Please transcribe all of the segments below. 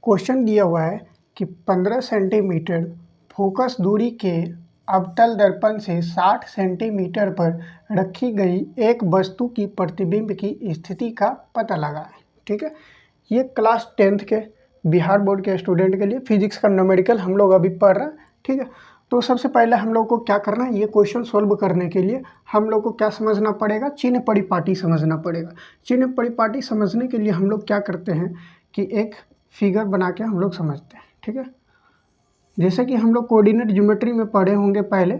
Question दिया हुआ है कि 15 सेंटीमीटर फोकस दूरी के अवतल दर्पण से 60 सेंटीमीटर पर रखी गई एक वस्तु की प्रतिबिंब की स्थिति का पता लगाएं। ठीक है, ये क्लास 10th के बिहार बोर्ड के स्टूडेंट के लिए फिजिक्स का न्यूमेरिकल हम लोग अभी पढ़ रहे हैं। ठीक है, तो सबसे पहले हम लोग को क्या करना है, ये क्वेश्चन सोल्व करने के लिए हम लोग को क्या समझना पड़ेगा, चिन्ह परिपाटी समझना पड़ेगा। चिन्ह परिपाटी समझने के लिए हम लोग क्या करते हैं कि एक फिगर बना के हम लोग समझते हैं। ठीक है, जैसे कि हम लोग कोऑर्डिनेट ज्योमेट्री में पढ़े होंगे पहले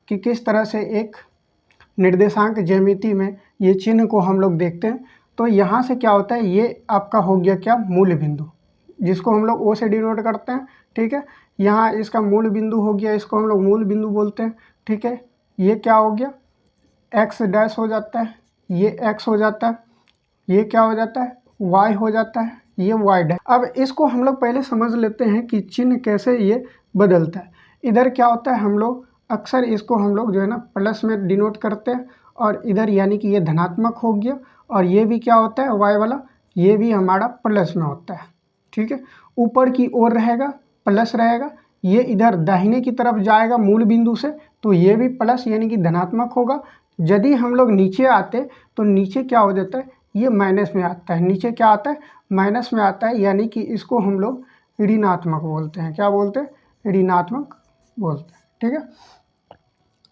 कि किस तरह से एक निर्देशांक ज्यामिति में ये चिन्ह को हम लोग देखते हैं। तो यहाँ से क्या होता है, ये आपका हो गया क्या, मूल बिंदु, जिसको हम लोग ओ से डिनोट करते हैं। ठीक है, यहाँ इसका मूल बिंदु हो गया, इसको हम लोग मूल बिंदु बोलते हैं। ठीक है, ये क्या हो गया, एक्स डैश हो जाता है, ये एक्स हो जाता है, ये क्या हो जाता है, वाई हो जाता है, ये वाई डैश। अब इसको हम लोग पहले समझ लेते हैं कि चिन्ह कैसे ये बदलता है। इधर क्या होता है, हम लोग अक्सर इसको हम लोग जो है ना प्लस में डिनोट करते हैं, और इधर यानी कि ये धनात्मक हो गया, और ये भी क्या होता है, वाई वाला, ये भी हमारा प्लस में होता है। ठीक है, ऊपर की ओर रहेगा प्लस रहेगा, ये इधर दाहिने की तरफ जाएगा मूल बिंदु से, तो ये भी प्लस यानी कि धनात्मक होगा। यदि हम लोग नीचे आते तो नीचे क्या हो जाता है, ये माइनस में आता है, नीचे क्या आता है, माइनस में आता है, यानी कि इसको हम लोग ऋणात्मक बोलते हैं। क्या बोलते हैं, ऋणात्मक बोलते हैं। ठीक है,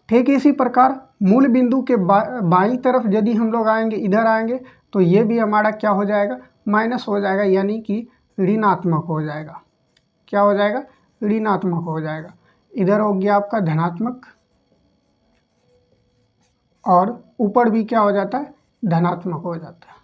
ठीक इसी प्रकार मूल बिंदु के बाईं तरफ यदि हम लोग आएंगे, इधर आएंगे, तो ये भी हमारा क्या हो जाएगा, माइनस हो जाएगा, यानी कि ऋणात्मक हो जाएगा। क्या हो जाएगा, ऋणात्मक हो जाएगा। इधर हो गया आपका धनात्मक, और ऊपर भी क्या हो जाता है, धनात्मक हो जाता है।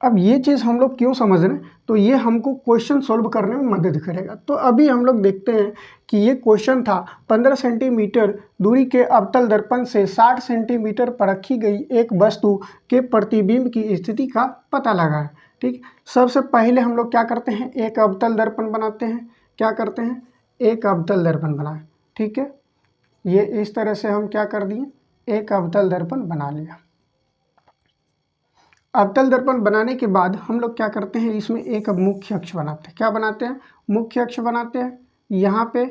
अब ये चीज़ हम लोग क्यों समझ रहे हैं, तो ये हमको क्वेश्चन सॉल्व करने में मदद करेगा। तो अभी हम लोग देखते हैं कि ये क्वेश्चन था 15 सेंटीमीटर दूरी के अवतल दर्पण से 60 सेंटीमीटर पर रखी गई एक वस्तु के प्रतिबिंब की स्थिति का पता लगाएं। ठीक, सबसे पहले हम लोग क्या करते हैं, एक अवतल दर्पण बनाते हैं। क्या करते हैं, एक अवतल दर्पण बनाएं। ठीक है, ये इस तरह से हम क्या कर दिए, एक अवतल दर्पण बना लिया। अवतल दर्पण बनाने के बाद हम लोग क्या करते हैं, इसमें एक मुख्य अक्ष बनाते हैं। क्या बनाते हैं, मुख्य अक्ष बनाते हैं। यहाँ पे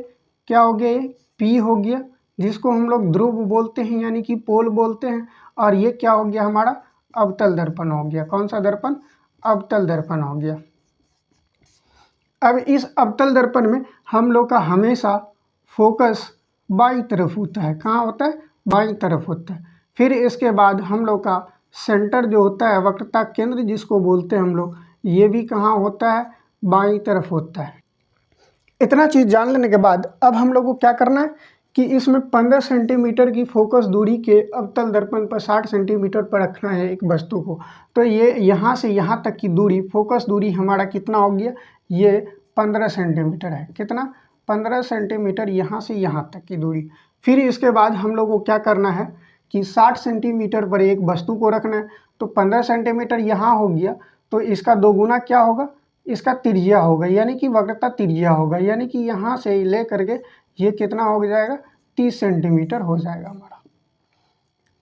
क्या हो गया, ये P हो गया, जिसको हम लोग ध्रुव बोलते हैं, यानी कि पोल बोलते हैं। और ये क्या हो गया, हमारा अवतल दर्पण हो गया। कौन सा दर्पण, अवतल दर्पण हो गया। अब इस अवतल दर्पण में हम लोग का हमेशा फोकस बाईं तरफ होता है। कहाँ होता है, बाईं तरफ होता है। फिर इसके बाद हम लोग का सेंटर जो होता है, वक्रता केंद्र जिसको बोलते हैं हम लोग, ये भी कहाँ होता है, बाईं तरफ होता है। इतना चीज़ जान लेने के बाद अब हम लोग को क्या करना है कि इसमें 15 सेंटीमीटर की फोकस दूरी के अवतल दर्पण पर 60 सेंटीमीटर पर रखना है एक वस्तु को। तो ये यहाँ से यहाँ तक की दूरी, फोकस दूरी हमारा कितना हो गया, ये 15 सेंटीमीटर है। कितना, 15 सेंटीमीटर यहाँ से यहाँ तक की दूरी। फिर इसके बाद हम लोग को क्या करना है कि 60 सेंटीमीटर पर एक वस्तु को रखना है। तो 15 सेंटीमीटर यहाँ हो गया, तो इसका दोगुना क्या होगा, इसका त्रिज्या होगा, यानी कि वक्रता त्रिज्या होगा, यानी कि यहाँ से ले करके ये कितना हो जाएगा, 30 सेंटीमीटर हो जाएगा हमारा।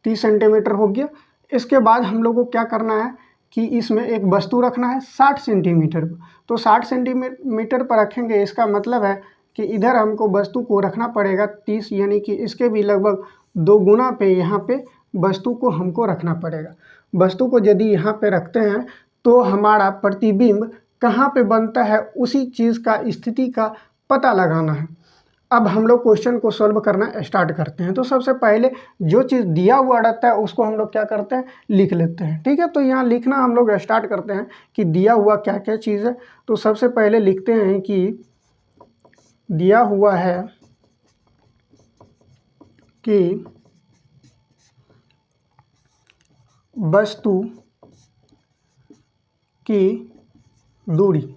30 सेंटीमीटर हो गया। इसके बाद हम लोग को क्या करना है कि इसमें एक वस्तु रखना है 60 सेंटीमीटर पर। तो 60 सेंटीमीटर पर रखेंगे, इसका मतलब है कि इधर हमको वस्तु को रखना पड़ेगा 30, यानी कि इसके भी लगभग 2 गुना पे यहाँ पे वस्तु को हमको रखना पड़ेगा। वस्तु को यदि यहाँ पे रखते हैं तो हमारा प्रतिबिंब कहाँ पे बनता है, उसी चीज़ का स्थिति का पता लगाना है। अब हम लोग क्वेश्चन को सॉल्व करना स्टार्ट करते हैं। तो सबसे पहले जो चीज़ दिया हुआ रहता है उसको हम लोग क्या करते हैं, लिख लेते हैं। ठीक है, तो यहाँ लिखना हम लोग स्टार्ट करते हैं कि दिया हुआ क्या क्या चीज़ है। तो सबसे पहले लिखते हैं कि दिया हुआ है कि वस्तु की दूरी,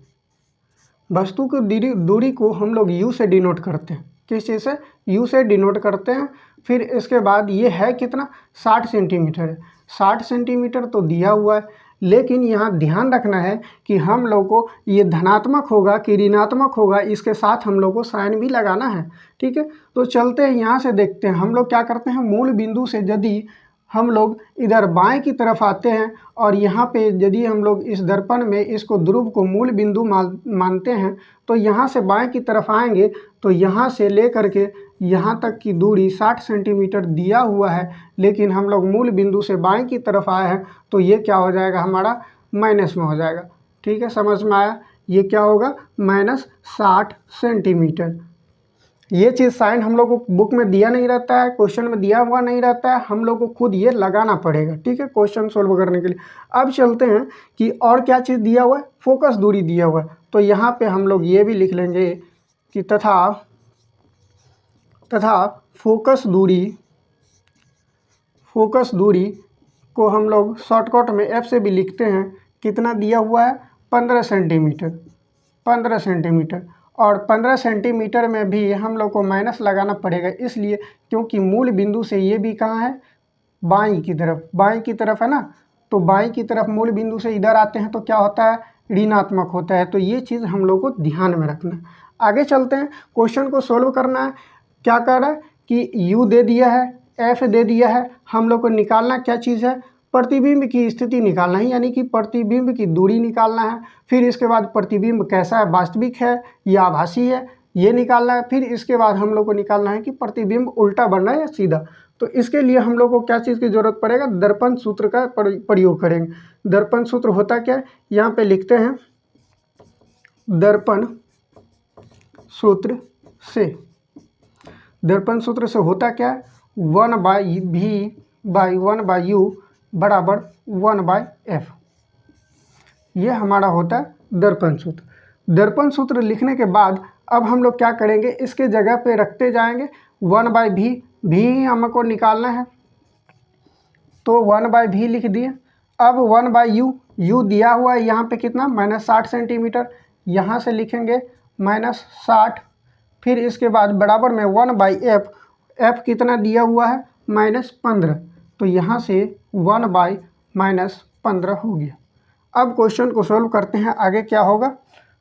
वस्तु की दूरी को हम लोग u से डिनोट करते हैं। किस चीज़ से, u से डिनोट करते हैं। फिर इसके बाद ये है कितना, 60 सेंटीमीटर है। 60 सेंटीमीटर तो दिया हुआ है, लेकिन यहाँ ध्यान रखना है कि हम लोग को ये धनात्मक होगा कि ऋणात्मक होगा, इसके साथ हम लोग को साइन भी लगाना है। ठीक है, तो चलते हैं यहाँ से देखते हैं। हम लोग क्या करते हैं, मूल बिंदु से यदि हम लोग इधर बाएं की तरफ आते हैं और यहाँ पे यदि हम लोग इस दर्पण में इसको ध्रुव को मूल बिंदु मानते हैं तो यहाँ से बाएं की तरफ आएंगे तो यहाँ से लेकर के यहाँ तक की दूरी 60 सेंटीमीटर दिया हुआ है, लेकिन हम लोग मूल बिंदु से बाएं की तरफ आए हैं तो ये क्या हो जाएगा, हमारा माइनस में हो जाएगा। ठीक है, समझ में आया। ये क्या होगा, -60 सेंटीमीटर। ये चीज़ साइन हम लोग को बुक में दिया नहीं रहता है, क्वेश्चन में दिया हुआ नहीं रहता है, हम लोग को खुद ये लगाना पड़ेगा। ठीक है, क्वेश्चन सोल्व करने के लिए। अब चलते हैं कि और क्या चीज़ दिया हुआ है, फोकस दूरी दिया हुआ है। तो यहाँ पे हम लोग ये भी लिख लेंगे कि तथा फोकस दूरी को हम लोग शॉर्टकट में F से भी लिखते हैं। कितना दिया हुआ है, 15 सेंटीमीटर। और 15 सेंटीमीटर में भी हम लोग को माइनस लगाना पड़ेगा, इसलिए क्योंकि मूल बिंदु से ये भी कहाँ है, बाईं की तरफ है ना। तो बाईं की तरफ मूल बिंदु से इधर आते हैं तो क्या होता है, ऋणात्मक होता है। तो ये चीज़ हम लोग को ध्यान में रखना है। आगे चलते हैं, क्वेश्चन को सोल्व करना है। क्या कर रहा है कि U दे दिया है, F दे दिया है, हम लोग को निकालना क्या चीज़ है, प्रतिबिंब की स्थिति निकालना है, यानी कि प्रतिबिंब की दूरी निकालना है। फिर इसके बाद प्रतिबिंब कैसा है, वास्तविक है या आभासी है, ये निकालना है। फिर इसके बाद हम लोग को निकालना है कि प्रतिबिंब उल्टा बन रहा है या सीधा। तो इसके लिए हम लोग को क्या चीज़ की ज़रूरत पड़ेगा, दर्पण सूत्र का प्रयोग करेंगे। दर्पण सूत्र होता क्या है, यहाँ पे लिखते हैं, दर्पण सूत्र से होता क्या है, 1/v/1/u बराबर 1/f। ये हमारा होता है दर्पण सूत्र। दर्पण सूत्र लिखने के बाद अब हम लोग क्या करेंगे, इसके जगह पे रखते जाएंगे 1/v, भी हमको निकालना है तो 1/v लिख दिए। अब 1/u, u दिया हुआ है यहाँ पे कितना, -60 सेंटीमीटर, यहाँ से लिखेंगे -60। फिर इसके बाद बराबर में 1/f, f कितना दिया हुआ है, -15। तो यहाँ से 1/-15 हो गया। अब क्वेश्चन को सोल्व करते हैं, आगे क्या होगा।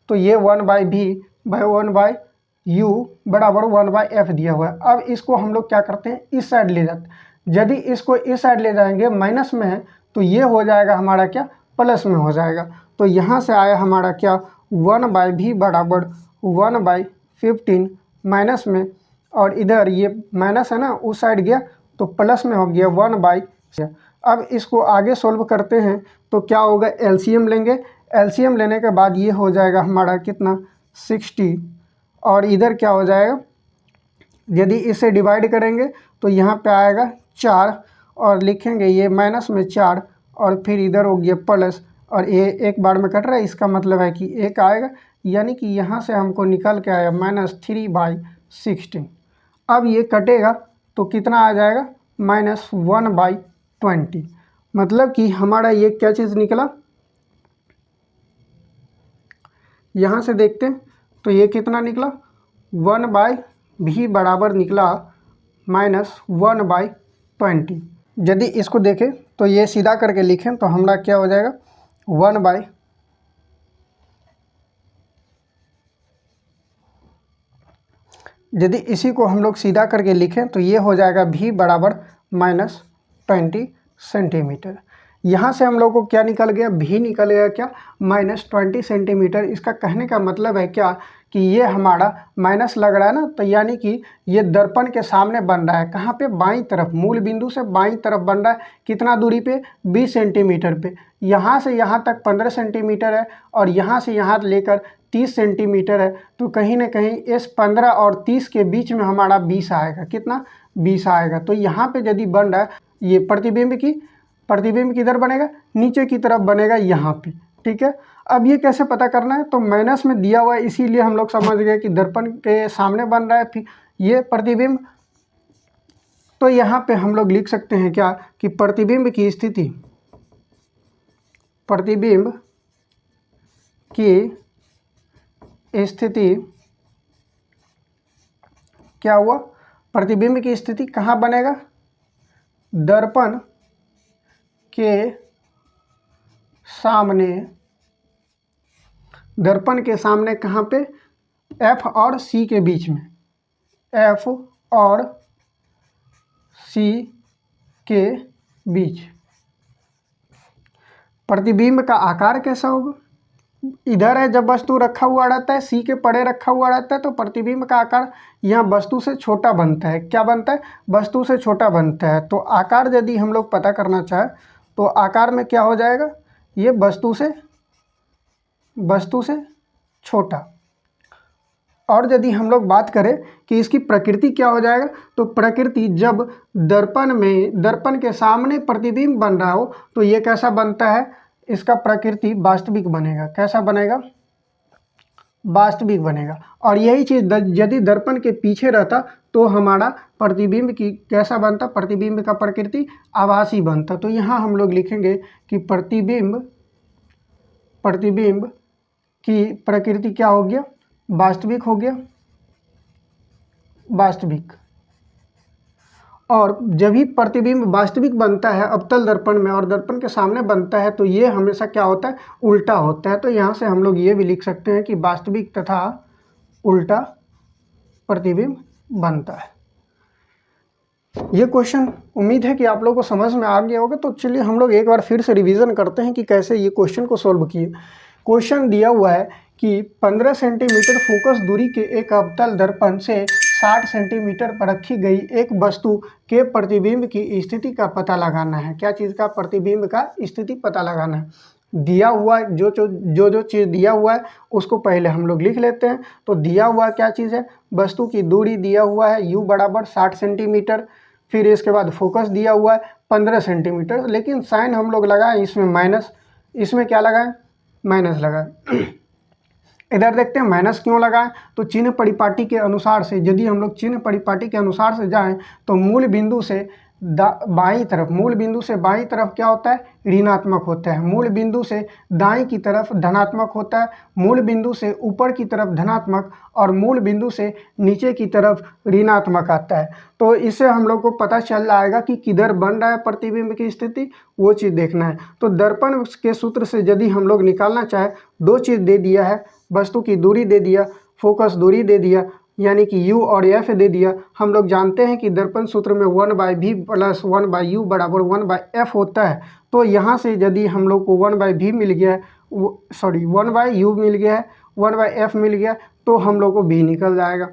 तो ये 1/v/1/u बराबर 1/f दिया हुआ है। अब इसको हम लोग क्या करते हैं, इस साइड ले जाते हैं। यदि इसको इस साइड ले जाएंगे, माइनस में है तो ये हो जाएगा हमारा क्या, प्लस में हो जाएगा। तो यहाँ से आया हमारा क्या, 1/v बराबर 1/15 माइनस में, और इधर ये माइनस है ना, उस साइड गया तो प्लस में हो गया 1/। अब इसको आगे सोल्व करते हैं तो क्या होगा, एलसीएम लेंगे। एलसीएम लेने के बाद ये हो जाएगा हमारा कितना, 60। और इधर क्या हो जाएगा, यदि इसे डिवाइड करेंगे तो यहाँ पे आएगा 4, और लिखेंगे ये माइनस में 4, और फिर इधर हो गया प्लस, और ये एक बार में कट रहा है, इसका मतलब है कि एक आएगा, यानी कि यहाँ से हमको निकल के आया -3/16। अब ये कटेगा तो कितना आ जाएगा, -1/20। मतलब कि हमारा ये क्या चीज़ निकला, यहाँ से देखते हैं तो ये कितना निकला, 1/v बराबर निकला -1/20। यदि इसको देखें तो ये सीधा करके लिखें तो हमारा क्या हो जाएगा, यदि इसी को हम लोग सीधा करके लिखें तो ये हो जाएगा v बराबर -20 सेंटीमीटर। यहाँ से हम लोग को क्या निकल गया, v निकल गया क्या, -20 सेंटीमीटर। इसका कहने का मतलब है क्या कि ये हमारा माइनस लग रहा है ना, तो यानी कि ये दर्पण के सामने बन रहा है, कहाँ पे, बाईं तरफ, मूल बिंदु से बाईं तरफ बन रहा है। कितना दूरी पे, 20 सेंटीमीटर पे। यहाँ से यहाँ तक 15 सेंटीमीटर है, और यहाँ से यहाँ लेकर 30 सेंटीमीटर है। तो कहीं ना कहीं इस 15 और 30 के बीच में हमारा 20 आएगा। कितना, 20 आएगा। तो यहाँ पे यदि बन रहा है, ये प्रतिबिंब किधर बनेगा, नीचे की तरफ बनेगा, यहाँ पे। ठीक है, अब ये कैसे पता करना है, तो माइनस में दिया हुआ है, इसीलिए हम लोग समझ गए कि दर्पण के सामने बन रहा है फिर ये प्रतिबिंब। तो यहाँ पे हम लोग लिख सकते हैं क्या कि प्रतिबिंब की स्थिति क्या हुआ, प्रतिबिंब की स्थिति कहाँ बनेगा, दर्पण के सामने कहाँ पे, F और C के बीच में, F और C के बीच। प्रतिबिंब का आकार कैसा होगा? इधर है जब वस्तु रखा हुआ रहता है, सी के परे रखा हुआ रहता है, तो प्रतिबिंब का आकार यहाँ वस्तु से छोटा बनता है। क्या बनता है? वस्तु से छोटा बनता है। तो आकार यदि हम लोग पता करना चाहें तो आकार में क्या हो जाएगा? ये वस्तु से छोटा। और यदि हम लोग बात करें कि इसकी प्रकृति क्या हो जाएगा, तो प्रकृति जब दर्पण के सामने प्रतिबिंब बन रहा हो तो ये कैसा बनता है? इसका प्रकृति वास्तविक बनेगा। कैसा बनेगा? वास्तविक बनेगा। और यही चीज़ यदि दर्पण के पीछे रहता तो हमारा प्रतिबिंब की कैसा बनता? प्रतिबिंब का प्रकृति आभासी बनता। तो यहाँ हम लोग लिखेंगे कि प्रतिबिंब की प्रकृति क्या हो गया? वास्तविक हो गया, वास्तविक। और जब भी प्रतिबिंब वास्तविक बनता है अवतल दर्पण में और दर्पण के सामने बनता है तो ये हमेशा क्या होता है? उल्टा होता है। तो यहाँ से हम लोग ये भी लिख सकते हैं कि वास्तविक तथा उल्टा प्रतिबिंब बनता है। ये क्वेश्चन उम्मीद है कि आप लोगों को समझ में आ गया होगा। तो चलिए हम लोग एक बार फिर से रिवीजन करते हैं कि कैसे ये क्वेश्चन को सॉल्व किए। क्वेश्चन दिया हुआ है कि 15 सेंटीमीटर फोकस दूरी के एक अवतल दर्पण से 60 सेंटीमीटर पर रखी गई एक वस्तु के प्रतिबिंब की स्थिति का पता लगाना है। क्या चीज़ का? प्रतिबिंब का स्थिति पता लगाना है। दिया हुआ जो चीज़ दिया हुआ है उसको पहले हम लोग लिख लेते हैं। तो दिया हुआ क्या चीज़ है? वस्तु की दूरी दिया हुआ है u बराबर 60 सेंटीमीटर। फिर इसके बाद फोकस दिया हुआ है 15 सेंटीमीटर, लेकिन साइन हम लोग लगाएं इसमें माइनस। इसमें क्या लगाएं? माइनस लगाएं। इधर देखते हैं माइनस क्यों लगाएं। तो चिन्ह परिपाटी के अनुसार से यदि हम लोग चिन्ह परिपाटी के अनुसार से जाएं तो मूल बिंदु से बाईं तरफ क्या होता है? ऋणात्मक होता है। मूल बिंदु से दाईं की तरफ धनात्मक होता है। मूल बिंदु से ऊपर की तरफ धनात्मक और मूल बिंदु से नीचे की तरफ ऋणात्मक आता है। तो इससे हम लोग को पता चल जाएगा कि किधर बन रहा है प्रतिबिंब की स्थिति, वो चीज़ देखना है। तो दर्पण के सूत्र से यदि हम लोग निकालना चाहे, दो चीज़ दे दिया है, वस्तु की दूरी दे दिया, फोकस दूरी दे दिया, यानी कि u और f दे दिया। हम लोग जानते हैं कि दर्पण सूत्र में 1/v प्लस 1/u बराबर 1/f होता है। तो यहाँ से यदि हम लोग को 1/v मिल गया है, 1/u मिल गया है, 1/f मिल गया, तो हम लोग को v निकल जाएगा।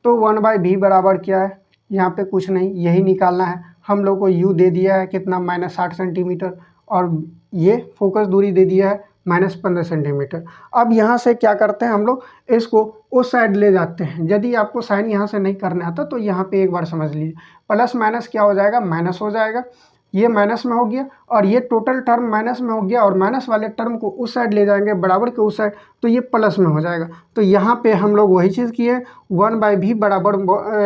तो 1/v बराबर क्या है? यहाँ पे कुछ नहीं, यही निकालना है। हम लोग को u दे दिया है कितना? -60 सेंटीमीटर। और ये फोकस दूरी दे दिया है -15 सेंटीमीटर। अब यहाँ से क्या करते हैं हम लोग? इसको उस साइड ले जाते हैं। यदि आपको साइन यहाँ से नहीं करना आता तो यहाँ पे एक बार समझ लीजिए, प्लस माइनस क्या हो जाएगा? माइनस हो जाएगा। ये माइनस में हो गया और ये टोटल टर्म माइनस में हो गया, और माइनस वाले टर्म को उस साइड ले जाएंगे बराबर के उस साइड, तो ये प्लस में हो जाएगा। तो यहाँ पे हम लोग वही चीज़ किए, 1/v बराबर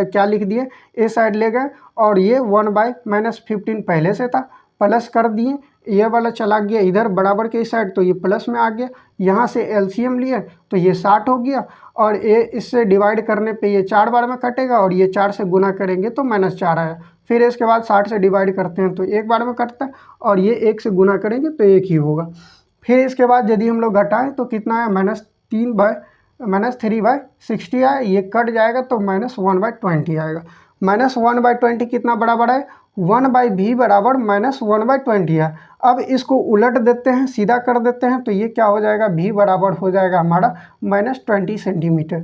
क्या लिख दिए? ए साइड ले गए, और ये 1/-15 पहले से था, प्लस कर दिए। ये वाला चला गया इधर बराबर के इस साइड, तो ये प्लस में आ गया। यहाँ से एलसीएम लिए तो ये 60 हो गया, और ये इससे डिवाइड करने पे ये 4 बार में कटेगा, और ये 4 से गुना करेंगे तो -4 आया। फिर इसके बाद 60 से डिवाइड करते हैं तो एक बार में कटता है, और ये 1 से गुना करेंगे तो 1 ही होगा। फिर इसके बाद यदि हम लोग घटाएं तो कितना है? -3/60 आया। ये कट जाएगा तो -1/20 आएगा। -1/20 कितना बराबर है? 1/v बराबर -1/20 है। अब इसको उलट देते हैं, सीधा कर देते हैं, तो ये क्या हो जाएगा? v बराबर हो जाएगा हमारा -20 सेंटीमीटर।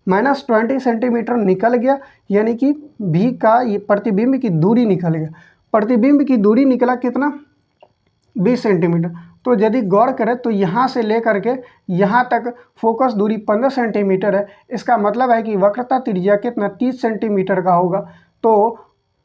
-20 सेंटीमीटर निकल गया, यानी कि v का ये प्रतिबिंब की दूरी निकल गया। प्रतिबिंब की दूरी निकला कितना? 20 सेंटीमीटर। तो यदि गौर करें तो यहाँ से लेकर के यहाँ तक फोकस दूरी 15 सेंटीमीटर है। इसका मतलब है कि वक्रता त्रिज्या कितना? 30 सेंटीमीटर का होगा। तो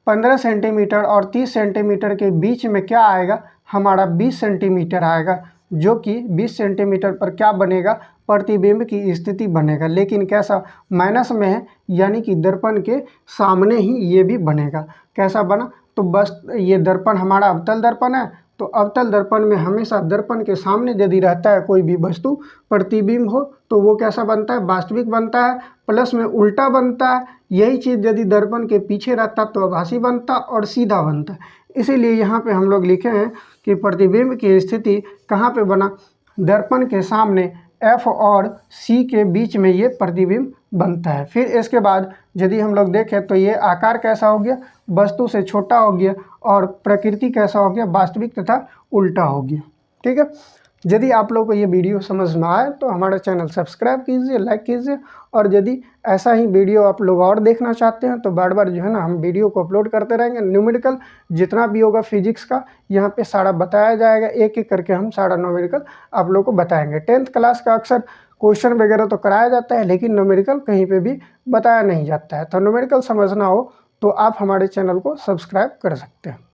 15 सेंटीमीटर और 30 सेंटीमीटर के बीच में क्या आएगा? हमारा 20 सेंटीमीटर आएगा, जो कि 20 सेंटीमीटर पर क्या बनेगा? प्रतिबिंब की स्थिति बनेगा। लेकिन कैसा? माइनस में है, यानी कि दर्पण के सामने ही ये भी बनेगा। कैसा बना? तो बस ये दर्पण हमारा अवतल दर्पण है, तो अवतल दर्पण में हमेशा दर्पण के सामने यदि रहता है कोई भी वस्तु, प्रतिबिंब हो, तो वो कैसा बनता है? वास्तविक बनता है, प्लस में उल्टा बनता है। यही चीज़ यदि दर्पण के पीछे रहता तो आभासी बनता और सीधा बनता। इसीलिए यहाँ पे हम लोग लिखे हैं कि प्रतिबिंब की स्थिति कहाँ पे बना? दर्पण के सामने F और C के बीच में ये प्रतिबिंब बनता है। फिर इसके बाद यदि हम लोग देखें तो ये आकार कैसा हो गया, वस्तु से छोटा हो गया, और प्रकृति कैसा हो गया, वास्तविक तथा उल्टा हो गया। ठीक है, यदि आप लोग को ये वीडियो समझ में आए तो हमारा चैनल सब्सक्राइब कीजिए, लाइक कीजिए, और यदि ऐसा ही वीडियो आप लोग और देखना चाहते हैं तो बार बार जो है ना हम वीडियो को अपलोड करते रहेंगे। न्यूमेरिकल जितना भी होगा फिजिक्स का यहाँ पे सारा बताया जाएगा, एक एक करके हम सारा न्यूमेरिकल आप लोग को बताएंगे। 10th क्लास का अक्सर क्वेश्चन वगैरह तो कराया जाता है, लेकिन न्यूमेरिकल कहीं पर भी बताया नहीं जाता है। तो न्यूमेरिकल समझना हो तो आप हमारे चैनल को सब्सक्राइब कर सकते हैं।